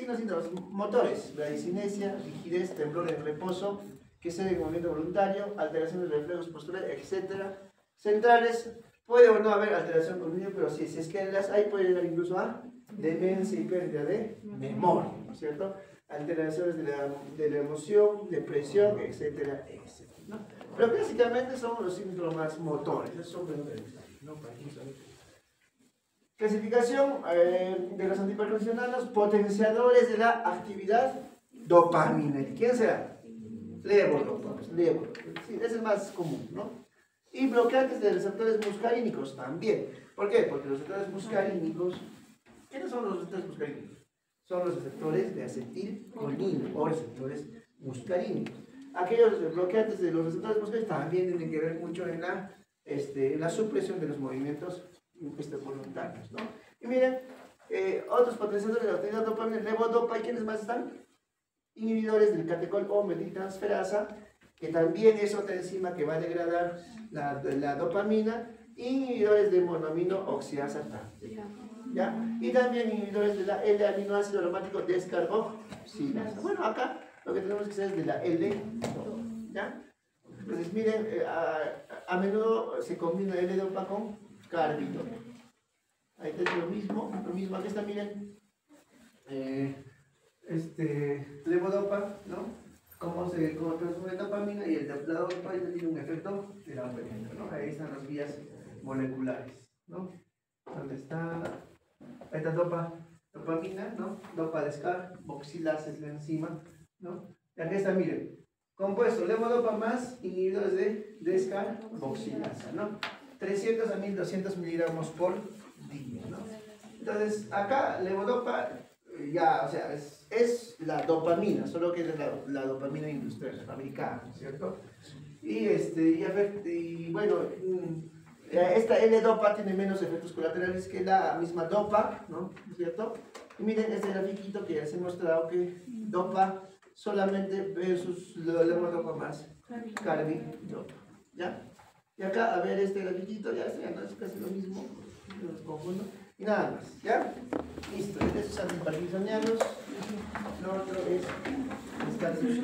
motores: bradicinesia, rigidez, temblor en reposo, que se en movimiento voluntario, alteraciones de reflejos posturales, etc. Centrales, puede o no haber alteración cognitiva, pero si es que las hay, puede llegar incluso a demencia y pérdida de memoria, ¿no es cierto? Alteraciones de la emoción, depresión, etcétera, etcétera, ¿no? Pero básicamente son los síntomas motores, esos son ¿no? Clasificación de los antiparkinsonanos, potenciadores de la actividad dopaminérgica. ¿Quién será? Levodopa. Sí, ese es el más común, ¿no? Y bloqueantes de receptores muscarínicos también. ¿Por qué? Porque los receptores muscarínicos, ¿quiénes son los receptores muscarínicos? Son los receptores de acetilcolina o receptores muscarínicos. Aquellos bloqueantes de los receptores muscarínicos también tienen que ver mucho en la supresión de los movimientos voluntarios, ¿no? Y miren, otros potenciadores de la actividad dopamina, levodopa, ¿y quiénes más están? Inhibidores del catecol o metiltransferasa, que también es otra enzima que va a degradar la dopamina, inhibidores de monoamino oxidasa táctica, ¿ya? Y también inhibidores de la L-aminoácido aromático descarboxilasa. Bueno, acá lo que tenemos que hacer es de la L2, ¿ya? Entonces, miren, a menudo se combina L-dopa con carbidopa. Ahí tenemos lo mismo, aquí está, miren, levodopa, ¿no? Cómo transforma dopamina, y la dopa tiene un efecto terapéutico, ¿no? Ahí están las vías moleculares, ¿no? ¿Dónde está? Ahí está dopamina, ¿no? Dopa descarboxilasa es la enzima, ¿no? Y aquí está, miren, compuesto levodopa más inhibidores de descarboxilasa, ¿no? 300 a 1200 miligramos por día, ¿no? Entonces, acá levodopa ya, o sea, es la dopamina, solo que es la dopamina industrial, fabricada, ¿no es cierto? Y bueno, esta L-dopa tiene menos efectos colaterales que la misma dopa, ¿no es cierto? Y miren este grafiquito que ya les he mostrado que dopa solamente versus levodopa más carbidopa, ¿ya? Y acá, a ver este grafiquito, ya no es casi lo mismo, no los confundo. Y nada más, ¿ya? Listo, estos son antiparkinsonianos, lo otro es estatus